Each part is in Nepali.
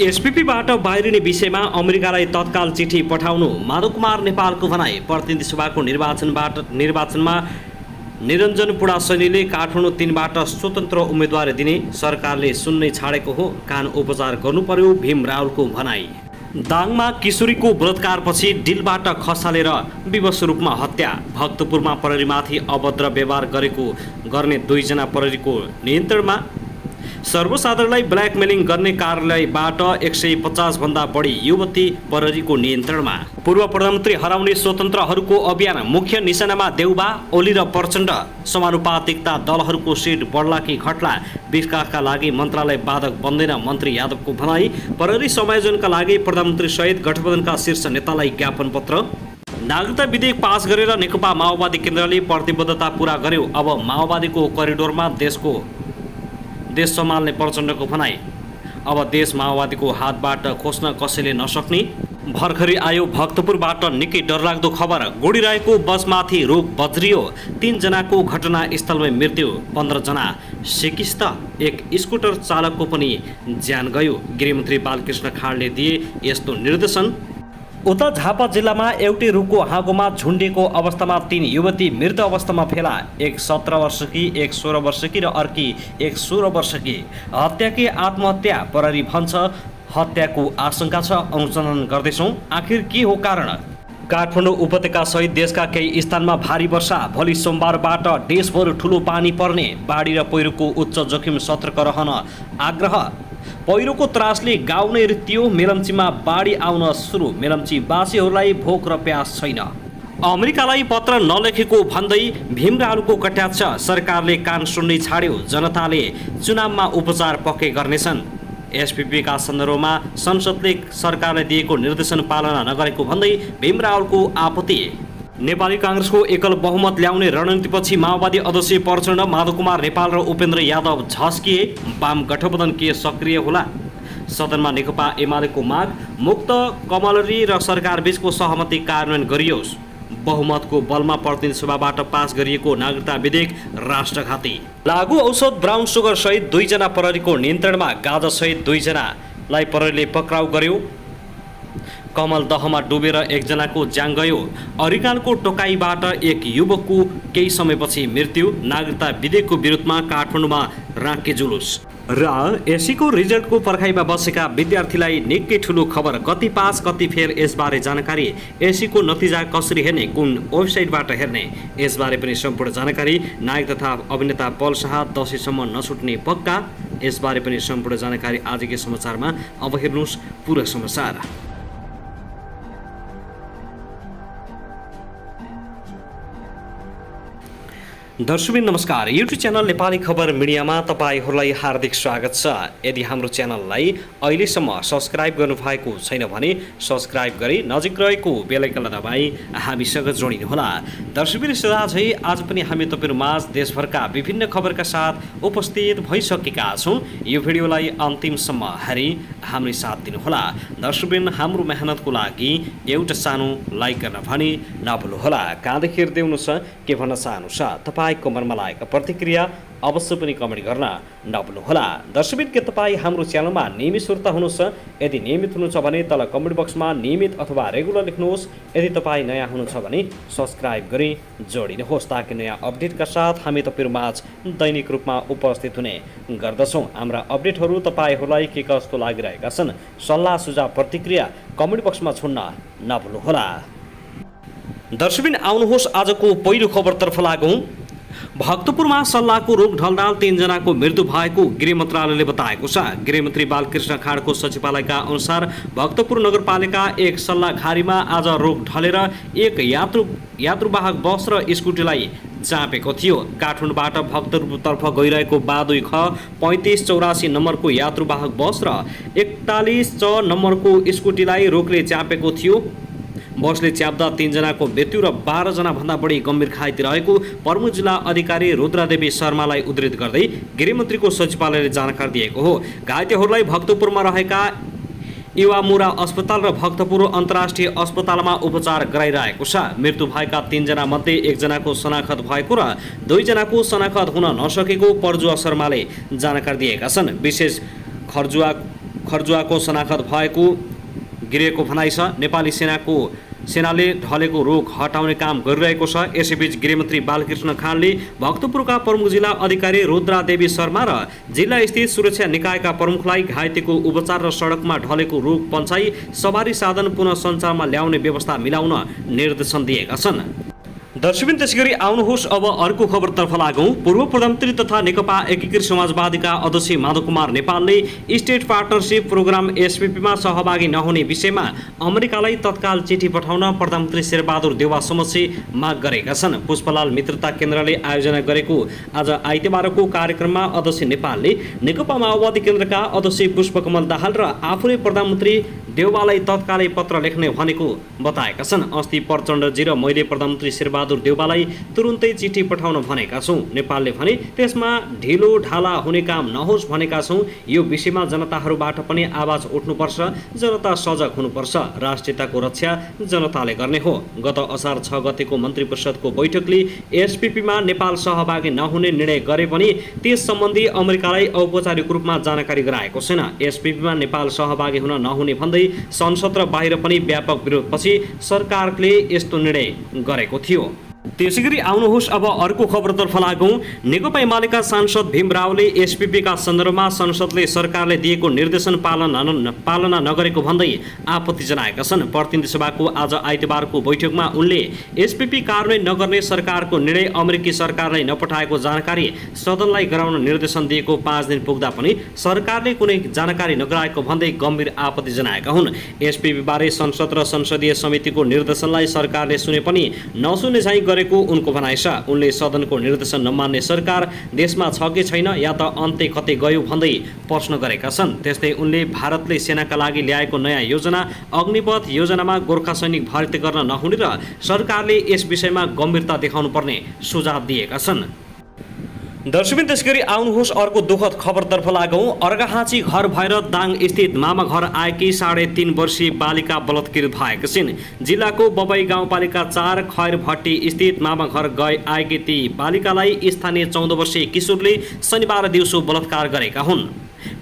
एसपीपीबाट बाहिरिने विषयमा अमेरिकालाई तत्काल चिठी पठाउनु माधव कुमार नेपालको भनाई। प्रतिनिधि सभाको निर्वाचनमा निरञ्जन पुडासैनीले काठमाडौँ 3बाट स्वतन्त्र उम्मेदवारी दिने सरकारले सुन्नै छाडेको हो, कान उपचार गर्नुपर्यो, भीम रावलको भनाई। दाङमा किशोरीको बलात्कारपछि डिलबाट खसालेर विवश रूपमा हत्या। भक्तपुरमा प्रहरीमाथि अभद्र व्यवहार गर्ने 2 जना प्रहरीको नियन्त्रणमा। सर्वसाधारणलाई ब्ल्याकमेलिङ गर्ने कार्यालयबाट 150 भन्दा बढी युवती प्रहरीको नियन्त्रणमा। पूर्व प्रधानमन्त्री हराउने स्वतन्त्रहरूको अभियान, मुख्य निशानामा देउबा, ओली र प्रचण्ड। समानुपातिकता दलहरूको सिट बढ्लाकी घट्ला, विकासका लागि मन्त्रालय बाधक बन्दैन, मन्त्री यादवको भनाई। प्रहरी समायोजनका लागि प्रधानमन्त्री सहित गठबन्धनका शीर्ष नेतालाई ज्ञापन पत्र। नागरिकता विधेयक पास गरेर नेकपा माओवादी केन्द्रले प्रतिबद्धता पूरा गर्यो। अब माओवादीको करिडोरमा देश सम्हाल्ने प्रचण्डको भनाई। अब देश माओवादीको हातबाट खोज्न कसैले नसक्ने। भर्खरै आयो भक्तपुरबाट निकै डरलाग्दो खबर। गुडिरहेको बसमाथि रुख बज्रियो, 3 जनाको घटनास्थलमै मृत्यु, 15 जना सिकिस्त, 1 स्कुटर चालकको पनि ज्यान गयो। गृहमन्त्री बालकृष्ण खाँडले दिए यस्तो निर्देशन। उता झापा जिल्लामा एउटै रुखको हाँगोमा झुन्डिएको अवस्थामा 3 युवती मृत अवस्थामा फेला। एक 17 वर्षकी, एक 16 वर्षकी र अर्की एक 16 वर्षकी। हत्याकी आत्महत्या, प्रहरी भन्छ। हत्याको आशंका छ, अनुसन्धान गर्दैछौँ। आखिर के हो कारण? काठमाडौँ उपत्यका सहित देशका केही स्थानमा भारी वर्षा। भोलि सोमबारबाट देशभर ठुलो पानी पर्ने। बाढी र पहिरोको उच्च जोखिम सतर्क रहन आग्रह। पहिरोको त्रासले गाउँ नै रित्तियो, मेलम्चीमा बाढी आउन सुरु। मेलम्ची वासीहरूलाई भोक र प्यास छैन। अमेरिकालाई पत्र नलेखेको भन्दै भीम रावलको कट्याच्छ। सरकारले कान सुन्नै छाड्यो, जनताले चुनावमा उपचार पक्कै गर्नेछन्। एसपीपीका सन्दर्भमा संसदले सरकारले दिएको निर्देशन पालना नगरेको भन्दै भीम रावलको आपत्ति। नेपाली काङ्ग्रेसको एकल बहुमत ल्याउने रणनीतिपछि माओवादी अध्यक्ष प्रचण्ड, माधव कुमार नेपाल र उपेन्द्र यादव झस्किए। वाम गठबन्धन के सक्रिय होला? सदनमा नेकपा एमालेको माग, मुक्त कमलरी र सरकार बीचको सहमति कार्यान्वयन गरियोस्। बहुमतको बलमा प्रतिनिधि सभाबाट पास गरिएको नागरिकता विधेयक राष्ट्रघाती। लागु औषध ब्राउन सुगर सहित 2 जना प्रहरीको नियन्त्रणमा। गाजा सहित 2 जनालाई प्रहरीले पक्राउ गर्यो। कमल दहमा डुबेर 1 जनाको ज्यान गयो। अरिकालको टोकाइबाट 1 युवकको केही समयपछि मृत्यु। नागरिकता विधेयकको विरुद्धमा काठमाडौँमा राँके जुलुस। र एसीको रिजल्टको पर्खाइमा बसेका विद्यार्थीलाई निकै ठुलो खबर। कति पास कति फेल यसबारे जानकारी। एसीको नतिजा कसरी हेर्ने, कुन वेबसाइटबाट हेर्ने, यसबारे पनि सम्पूर्ण जानकारी। नायक तथा अभिनेता पल शाह दशैँसम्म नछुट्ने पक्का, यसबारे पनि सम्पूर्ण जानकारी आजकै समाचारमा। अब हेर्नुहोस् पुरा समाचार। दर्शकबिन नमस्कार। युट्युब च्यानल नेपाली खबर मिडियामा तपाईहरूलाई हार्दिक स्वागत छ। यदि हाम्रो च्यानललाई अहिलेसम्म सब्स्क्राइब गर्नुभएको छैन भने सब्स्क्राइब गरी नजिक रहेको बेल आइकनलाई दबाई हामीसँग जोडिनुहोला। दर्शकबिन सदाझै आज पनि हामी तपाईहरु माझ देशभरका विभिन्न खबरका साथ उपस्थित भइसकेका छौँ। यो भिडियोलाई अन्तिमसम्म हेरी हाम्रो साथ दिनुहोला। दर्शकबिन हाम्रो मेहनतको लागि एउटा सानो लाइक गर्न भने नभुल्नुहोला। कहाँदेखि हेर्दै हुनुहुन्छ, के भन्न चाहनुहुन्छ, तपाईको मनमा लागेको प्रतिक्रिया अवश्य पनि कमेन्ट गर्न नभुल्नुहोला। दर्शकबिन के तपाईँ हाम्रो च्यानलमा नियमित श्रोता हुनुहुन्छ? यदि नियमित हुनुहुन्छ भने तल कमेन्ट बक्समा नियमित अथवा रेगुलर लेख्नुहोस्। यदि तपाईँ नयाँ हुनुहुन्छ भने सब्स्क्राइब गरी जोडिनुहोस्, ताकि नयाँ अपडेटका साथ हामी तपाईहरु माझ दैनिक रूपमा उपस्थित हुने गर्दछौँ। हाम्रा अपडेटहरू तपाईहरूलाई के कस्तो लागिरहेका छन्, सल्लाह सुझाव प्रतिक्रिया कमेन्ट बक्समा छोड्न नभुल्नुहोला। दर्शकबिन आउनुहोस् आजको पहिलो खबरतर्फ लागौँ। भक्तपुरमा सल्लाहको रोग ढल्दा 3 जनाको मृत्यु भएको गृह मन्त्रालयले बताएको छ। गृहमन्त्री बालकृष्ण खाँडको सचिवालयका अनुसार भक्तपुर नगरपालिका 1 सल्लाहघारीमा आज रोग ढलेर 1 यात्रुवाहक बस र स्कुटीलाई चापेको थियो। काठमाडौँबाट भक्तपुरतर्फ गइरहेको बादुई ख 3584 नम्बरको यात्रुवाहक बस र 41 च नम्बरको स्कुटीलाई रोगले चापेको थियो। बसले च्याप्दा 3 जनाको मृत्यु र 12 जना भन्दा बढी गम्भीर घाइते रहेको प्रमुख जिल्ला अधिकारी रुद्रादेवी शर्मालाई उद्धृत गर्दै गृहमन्त्रीको सचिवालयले जानकारी दिएको हो। घाइतेहरूलाई भक्तपुरमा रहेका युवामुरा अस्पताल र भक्तपुर अन्तर्राष्ट्रिय अस्पतालमा उपचार गराइरहेको छ। मृत्यु भएका 3 जना मध्ये 1 जनाको शनाखत भएको र 2 जनाको शनाखत हुन नसकेको पर्जुवा शर्माले जानकारी दिएका छन्। विशेष खर्जुवाको शनाखत भएको गिरिएको भनाइ छ। नेपाली सेनाले ढलेको रोग हटाउने काम गरिरहेको छ। यसैबीच गृहमन्त्री बालकृष्ण खानले भक्तपुरका प्रमुख जिल्ला अधिकारी रुद्रादेवी शर्मा र जिल्ला स्थित सुरक्षा निकायका प्रमुखलाई घाइतेको उपचार र सडकमा ढलेको रोग पञ्चाई सवारी साधन पुनः सञ्चारमा ल्याउने व्यवस्था मिलाउन निर्देशन दिएका छन्। दर्शकबिन त्यसैगरी आउनुहोस् अब अर्को खबरतर्फ लागौँ। पूर्व प्रधानमन्त्री तथा नेकपा एकीकृत समाजवादीका अध्यक्ष माधव कुमार नेपालले स्टेट पार्टनरसिप प्रोग्राम एसपीपीमा सहभागी नहुने विषयमा अमेरिकालाई तत्काल चिठी पठाउन प्रधानमन्त्री शेरबहादुर देउवा समक्ष माग गरेका छन्। पुष्पलाल मित्रता केन्द्रले आयोजना गरेको आज आइतबारको कार्यक्रममा अध्यक्ष नेपालले नेकपा माओवादी केन्द्रका अध्यक्ष पुष्पकमल दाहाल र आफूले प्रधानमन्त्री देउवालाई तत्कालै पत्र लेख्ने भनेको बताएका छन्। अस्ति प्रचण्डजी र मैले प्रधानमन्त्री शेरबहादुर देउवालाई तुरुन्तै चिठी पठाउन भनेका छौँ। नेपालले भने त्यसमा ढिलो ढाला हुने काम नहोस् भनेका छौँ। यो विषयमा जनताहरूबाट पनि आवाज उठ्नुपर्छ, जनता सजग हुनुपर्छ। राष्ट्रियताको रक्षा जनताले गर्ने हो। गत असार 6 गतेको मन्त्री परिषदको बैठकले एसपीपीमा नेपाल सहभागी नहुने निर्णय गरे पनि त्यस सम्बन्धी अमेरिकालाई औपचारिक रूपमा जानकारी गराएको छैन। एसपीपीमा नेपाल सहभागी हुन नहुने भन्दै संसद र बाहिर पनि व्यापक विरोधपछि सरकारले यस्तो निर्णय गरेको थियो। त्यसैगरी आउनुहोस् अब अर्को खबरतर्फ लागौँ। नेकपा एमालेका सांसद भीम रावले एसपीपीका सन्दर्भमा संसदले सरकारले दिएको निर्देशन पालना नगरेको भन्दै आपत्ति जनाएका छन्। प्रतिनिधि सभाको आज आइतबारको बैठकमा उनले एसपीपी कार्यान्वयन नगर्ने सरकारको निर्णय अमेरिकी सरकारलाई नपठाएको जानकारी सदनलाई गराउन निर्देशन दिएको 5 दिन पुग्दा पनि सरकारले कुनै जानकारी नगराएको भन्दै गम्भीर आपत्ति जनाएका हुन्। एसपीपीबारे संसद र संसदीय समितिको निर्देशनलाई सरकारले सुने पनि नसुने झैँ गरेको उनको भनाइ छ। उनले सदनको निर्देशन नमान्ने सरकार देशमा छ कि छैन या त अन्त्य कतै गयो भन्दै प्रश्न गरेका छन्। त्यस्तै उनले भारतले सेनाका लागि ल्याएको नयाँ योजना अग्निपथ योजनामा गोर्खा सैनिक भर्ती गर्न नहुने र सरकारले यस विषयमा गम्भीरता देखाउनुपर्ने सुझाव दिएका छन्। दर्शकबिन त्यसैगरी आउनुहोस् अर्को दुःखद खबरतर्फ लागौँ। अर्घाखाँची घर भएर दाङ स्थित मामा घर आएकी 3.5 वर्षीय बालिका बलात्कृत भएका छिन्। जिल्लाको बबई गाउँपालिका 4 खैरभट्टी स्थित मामा घर आएकी ती बालिकालाई स्थानीय 14 वर्षीय किशोरले शनिबार दिउँसो बलात्कार गरेका हुन्।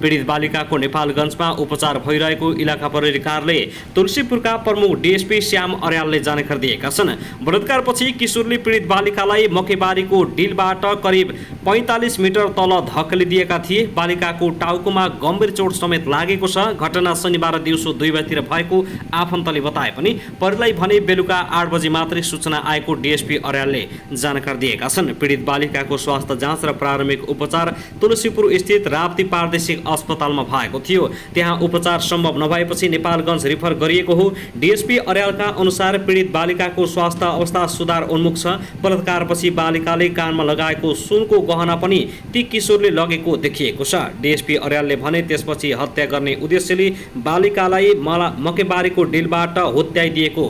पीडित बालिकाको नेपालगञ्जमा उपचार भइरहेको इलाका प्रहरी कार्यालय तुलसीपुरका प्रमुख डीएसपी श्याम अर्यालले जानकारी दिएका छन्। बलात्कारपछि किशोरले पीडित बालिकालाई मकेबारीको डिलबाट करिब 45 मिटर तल धकेलिदिएका थिए। बालिकाको टाउकोमा गम्भीर चोट समेत लागेको छ। घटना शनिबार दिउँसो 2 बजेतिर भएको आफन्तले बताए पनि प्रहरीलाई भने बेलुका 8 बजे मात्रै सूचना आएको डीएसपी अर्यालले जानकारी दिएका छन्। पीडित बालिकाको स्वास्थ्य जाँच र प्रारम्भिक उपचार तुलसीपुर स्थित राप्ती प्रादेशिक अस्पतालमा भएको थियो। त्यहाँ उपचार सम्भव नभएपछि नेपालगञ्ज रिफर गरिएको हो। डीएसपी अर्यालका अनुसार पीडित बालिकाको स्वास्थ्य अवस्था सुधार उन्मुख छ। बलात्कारपछि बालिकाले कानमा लगाएको सुनको गहना पनि ती किशोरले लगेको देखिएको छ। डीएसपी अर्यालले भने त्यसपछि हत्या गर्ने उद्देश्यले बालिकालाई मकेबारीको डिलबाट हुत्याइदिएको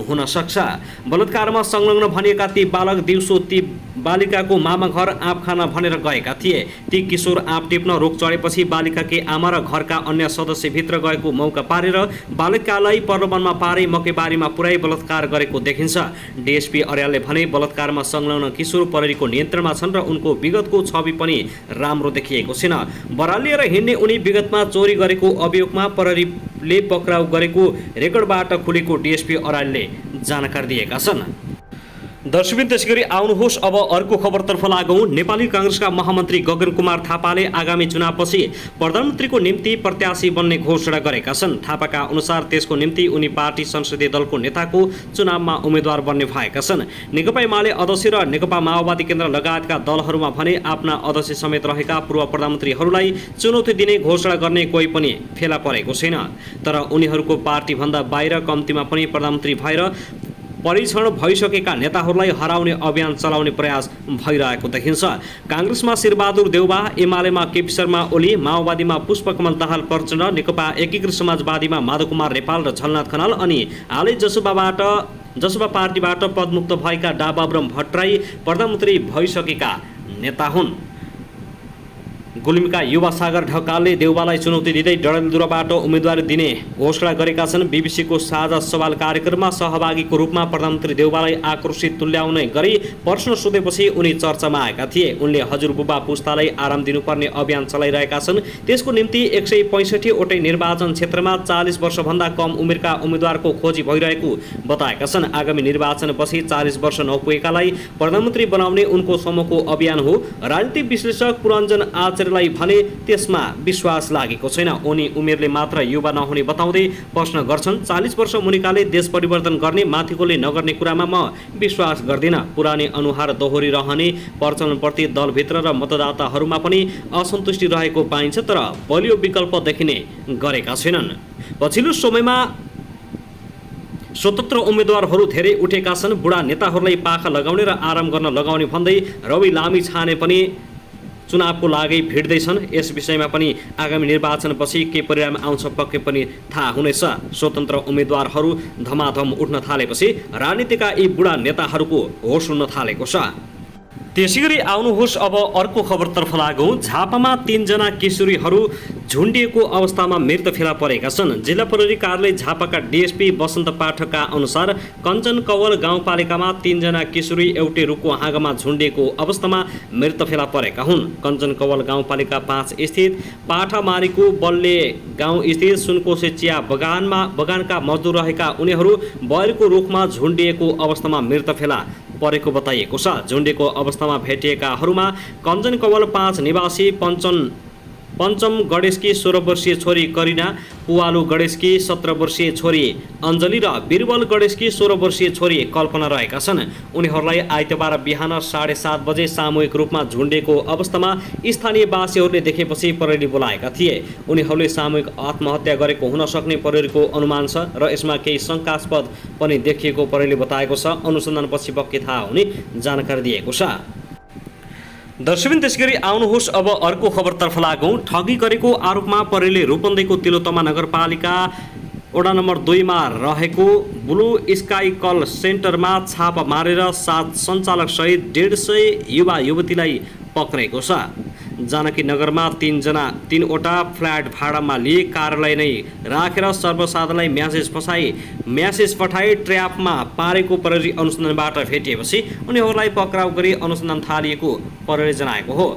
हुन सक्छ। बलात्कारमा संलग्न भनिएका ती बालक दिउँसो ती बालिकाको मामा घर आँप खान भनेर गएका थिए। ती किशोर आँप टिप्न रोक चढेपछि बालिकाकी आमा र घरका अन्य सदस्य भित्र गएको मौका पारेर बालिकालाई प्रलोभनमा पारी मकेबारीमा पुर्याई बलात्कार गरेको देखिन्छ। डीएसपी अर्यालले भने बलात्कारमा संलग्न किशोर प्रहरीको नियन्त्रणमा छन् र उनको विगतको छवि पनि राम्रो देखिएको छैन। बरालिएर हिँड्ने उनी विगतमा चोरी गरेको अभियोगमा प्रहरीले पक्राउ गरेको रेकर्डबाट खुलेको डीएसपी अर्यालले जानकारी दिएका छन्। दर्शकबिन त्यसैगरी आउनुहोस् अब अर्को खबरतर्फ लागौँ। नेपाली काङ्ग्रेसका महामन्त्री गगन कुमार थापाले आगामी चुनावपछि प्रधानमन्त्रीको निम्ति प्रत्याशी बन्ने घोषणा गरेका छन्। थापाका अनुसार त्यसको निम्ति उनी पार्टी संसदीय दलको नेताको चुनावमा उम्मेद्वार बन्ने भएका छन्। नेकपा एमाले अध्यक्ष र नेकपा माओवादी केन्द्र लगायतका दलहरूमा भने आफ्ना अध्यक्ष समेत रहेका पूर्व प्रधानमन्त्रीहरूलाई चुनौती दिने घोषणा गर्ने कोही पनि फेला परेको छैन। तर उनीहरूको पार्टीभन्दा बाहिर कम्तीमा पनि प्रधानमन्त्री भएर परीक्षण भइसकेका नेताहरूलाई हराउने अभियान चलाउने प्रयास भइरहेको देखिन्छ। काङ्ग्रेसमा शेरबहादुर देउवा, एमालेमा केपी शर्मा ओली, माओवादीमा पुष्पकमल दाहाल प्रचण्ड, नेकपा एकीकृत समाजवादीमा माधव कुमार नेपाल र झलनाथ खनाल अनि हालै जसपा पार्टीबाट पदमुक्त भएका डा बाबुराम भट्टराई प्रधानमन्त्री भइसकेका नेता हुन्। गुल्मीका युवा सागर ढकालले देउबालाई चुनौती दिँदै डडेलधुराबाट उम्मेदवारी दिने घोषणा गरेका छन्। बीबीसीको साझा सवाल कार्यक्रममा सहभागीको रूपमा प्रधानमन्त्री देउबालाई आक्रोशित तुल्याउने गरी प्रश्न सोधेपछि उनी चर्चामा आएका थिए। उनले हजुरबुबा पुस्तालाई आराम दिनुपर्ने अभियान चलाइरहेका छन्। त्यसको निम्ति 165 वटै निर्वाचन क्षेत्रमा 40 वर्षभन्दा कम उमेरका उम्मेदवारको खोजी भइरहेको बताएका छन्। आगामी निर्वाचनपछि 40 वर्ष नपुगेकालाई प्रधानमन्त्री बनाउने उनको समूहको अभियान हो। राजनीतिक विश्लेषक पुरञ्जन आचार्यलाई भने त्यसमा विश्वास लागेको छैन। उनी उमेरले मात्र युवा नहुने बताउँदै प्रश्न गर्छन्, 40 वर्ष मुनिकाले देश परिवर्तन गर्ने माथिकोले नगर्ने कुरामा म विश्वास गर्दिन। पुरानै अनुहार दोहोरिरहने प्रचलनप्रति दलभित्र र मतदाताहरूमा पनि असन्तुष्टि रहेको पाइन्छ, तर बलियो विकल्प देखिने गरेका छैनन्। पछिल्लो समयमा स्वतन्त्र उम्मेदवारहरू धेरै उठेका छन्। बुढा नेताहरूलाई पाखा लगाउने र आराम गर्न लगाउने भन्दै रवि लामिछाने पनि चुनावको लागि भिड्दैछन्। यस विषयमा पनि आगामी निर्वाचनपछि के परिणाम आउँछ पक्कै पनि थाहा हुनेछ। स्वतन्त्र उम्मेदवारहरू धमाधम उठ्न थालेपछि राजनीतिका यी बुढा नेताहरूको होस उड्न थालेको छ। त्यसैगरी आउनुहोस् अब अर्को खबरतर्फ लागौँ। झापामा 3 जना किशोरीहरू झुन्डिएको अवस्थामा मृत फेला परेका छन्। जिल्ला प्रहरी कार्यालय झापाका डीएसपी वसन्त पाठकका अनुसार कञ्चन कवल गाउँपालिकामा 3 जना किशोरी एउटै रुखको हाँगामा झुन्डिएको अवस्थामा मृत फेला परेका हुन्। कञ्चन कवल गाउँपालिका 5 स्थित पाठामारीको बल्ले गाउँ स्थित सुनकोशी चिया बगानका मजदुर रहेका उनीहरू बयरको रुखमा झुन्डिएको अवस्थामा मृत फेला परेको बताइएको छ। झुन्डेको अवस्थामा भेटिएकाहरूमा कञ्चन कवल 5 निवासी पञ्चम गणेशकी 16 वर्षीय छोरी करिना, पुवालु गणेशकी 17 वर्षीय छोरी अञ्जली र बिरबल गणेशकी 16 वर्षीय छोरी कल्पना रहेका छन्। उनीहरूलाई आइतबार बिहान 7:30 बजे सामूहिक रूपमा झुन्डेको अवस्थामा स्थानीयवासीहरूले देखेपछि प्रहरी बोलाएका थिए। उनीहरूले सामूहिक आत्महत्या गरेको हुन सक्ने प्रहरीको अनुमान छ र यसमा केही शङ्कास्पद पनि देखिएको प्रहरीले बताएको छ। अनुसन्धानपछि पक्कै थाहा हुने जानकारी दिएको छ। दर्शकबिन त्यसगरी आउनुहोस् अब अर्को खबरतर्फ लागौँ। ठगी गरेको आरोपमा प्रहरीले रूपन्देहीको तिलोत्तमा नगरपालिका वडा नम्बर 2 मा रहेको ब्लू स्काई कल सेन्टरमा छापा मारेर 7 सञ्चालकसहित 150 युवा युवतीलाई पक्रेको छ। जानकी नगरमा 3 वटा फ्ल्याट भाडामा लिए कार्यालय नै राखेर सर्वसाधारणलाई म्यासेज पठाई ट्र्यापमा पारेको प्रहरी अनुसन्धानबाट भेटिएपछि उनीहरूलाई पक्राउ गरी अनुसन्धान थालिएको प्रहरीले जनाएको हो।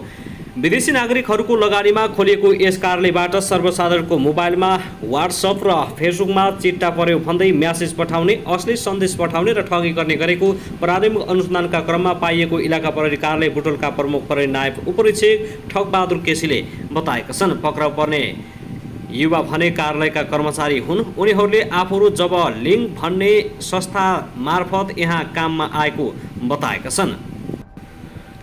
विदेशी नागरिकहरूको लगानीमा खोलिएको यस कार्यालयबाट सर्वसाधारणको मोबाइलमा व्हाट्सएप र फेसबुकमा चिट्टा पर्यो भन्दै म्यासेज पठाउने, अश्लील सन्देश पठाउने र ठगी गर्ने गरेको प्रारम्भिक अनुसन्धानका क्रममा पाइएको इलाका प्रहरी कार्यालय बुटोलका प्रमुख प्रहरी नायब उपरीक्षक ठगबहादुर केसीले बताएका छन्। पक्राउ पर्ने युवा भने कार्यालयका कर्मचारी हुन्। उनीहरूले आफूहरू जब लिङ्क भन्ने संस्था मार्फत यहाँ काममा आएको बताएका छन्।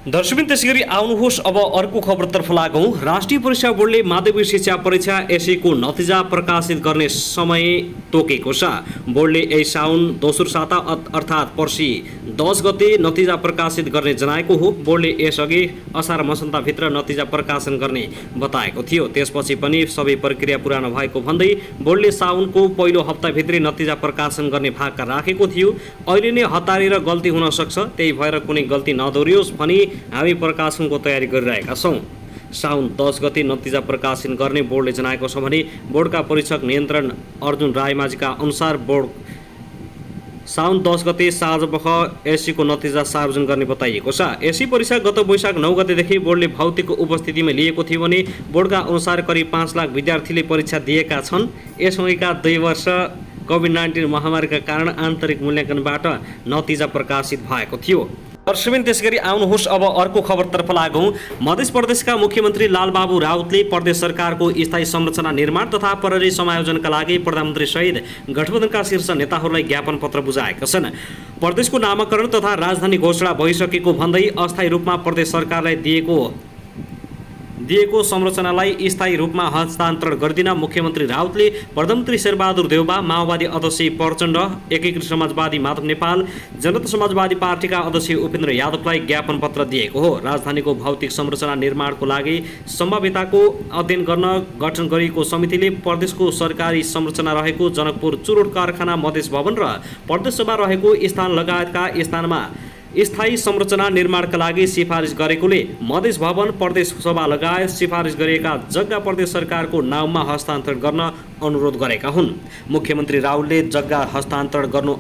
दर्शकबिन त्यसैगरी आउनुहोस् अब अर्को खबरतर्फ लागौँ। राष्ट्रिय परीक्षा बोर्डले माध्यमिक शिक्षा परीक्षा एसईको नतिजा प्रकाशित गर्ने समय तोकेको छ। बोर्डले यही साउन दोस्रो साता अर्थात् पर्सि 10 गते नतिजा प्रकाशित गर्ने जनाएको हो। बोर्डले यसअघि असार मसन्तभित्र नतिजा प्रकाशन गर्ने बताएको थियो। त्यसपछि पनि सबै प्रक्रिया पुरा नभएको भन्दै बोर्डले साउनको पहिलो हप्ताभित्रै नतिजा प्रकाशन गर्ने भागका राखेको थियो। अहिले नै हतारेर गल्ती हुन सक्छ, त्यही भएर कुनै गल्ती नदोहोरियोस् भनी हामी प्रकाशनको तयारी गरिरहेका छौँ। साउन 10 गते नतिजा प्रकाशन गर्ने बोर्डले जनाएको छ भने बोर्डका परीक्षक नियन्त्रण अर्जुन रायमाझीका अनुसार बोर्ड साउन 10 गते साँझपख एसईको नतिजा सार्वजनिक गर्ने बताइएको छ। एसई परीक्षा गत वैशाख 9 गतेदेखि बोर्डले भौतिक उपस्थितिमा लिएको थियो भने बोर्डका अनुसार करिब 5 लाख विद्यार्थीले परीक्षा दिएका छन्। यसअघिका 2 वर्ष कोभिड-19 महामारीका कारण आन्तरिक मूल्याङ्कनबाट नतिजा प्रकाशित भएको थियो। दर्शकबिन त्यसगरी आउनुहोस् अब अर्को खबरतर्फ लागौँ। मध्य प्रदेशका मुख्यमन्त्री लालबाबु राउतले प्रदेश सरकारको स्थायी संरचना निर्माण तथा प्रहरी समायोजनका लागि प्रधानमन्त्री सहित गठबन्धनका शीर्ष नेताहरूलाई ज्ञापन पत्र बुझाएका छन्। प्रदेशको नामाकरण तथा राजधानी घोषणा भइसकेको भन्दै अस्थायी रूपमा प्रदेश सरकारलाई दिएको संरचनालाई स्थायी रूपमा हस्तान्तरण गरिदिन मुख्यमन्त्री राउतले प्रधानमन्त्री शेरबहादुर देउबा, माओवादी अध्यक्ष प्रचण्ड, एकीकृत समाजवादी माधव नेपाल, जनता समाजवादी पार्टीका अध्यक्ष उपेन्द्र यादवलाई ज्ञापन पत्र दिएको हो। राजधानीको भौतिक संरचना निर्माणको लागि सम्भाव्यताको अध्ययन गर्न गठन गरिएको समितिले प्रदेशको सरकारी संरचना रहेको जनकपुर चुरोट कारखाना, मधेस भवन र प्रदेशसभा रहेको स्थान लगायतका स्थानमा स्थायी संरचना निर्माणका लागि सिफारिस गरेकोले मधेस भवन प्रदेश सभा लगायत सिफारिस गरिएका जग्गा प्रदेश सरकारको नाउँमा हस्तान्तरण गर्न अनुरोध गरेका हुन्। मुख्यमन्त्री राहुलले जग्गा हस्तान्तरण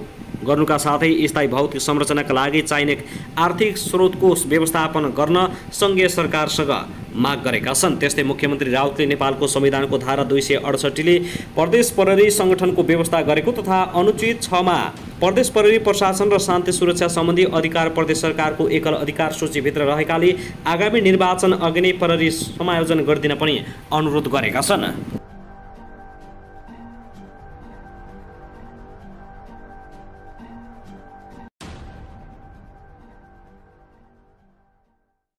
गर्नुका साथै स्थायी भौतिक संरचनाका लागि चाहिने आर्थिक स्रोतको व्यवस्थापन गर्न सङ्घीय सरकारसँग माग गरेका छन्। त्यस्तै मुख्यमन्त्री राउतले नेपालको संविधानको धारा 268ले प्रदेश प्रहरी सङ्गठनको व्यवस्था गरेको तथा अनुच्छेद 6 मा प्रदेश प्रहरी प्रशासन र शान्ति सुरक्षा सम्बन्धी अधिकार प्रदेश सरकारको एकल अधिकार सूचीभित्र रहेकाले आगामी निर्वाचन अघि नै प्रहरी समायोजन गरिदिन पनि अनुरोध गरेका छन्।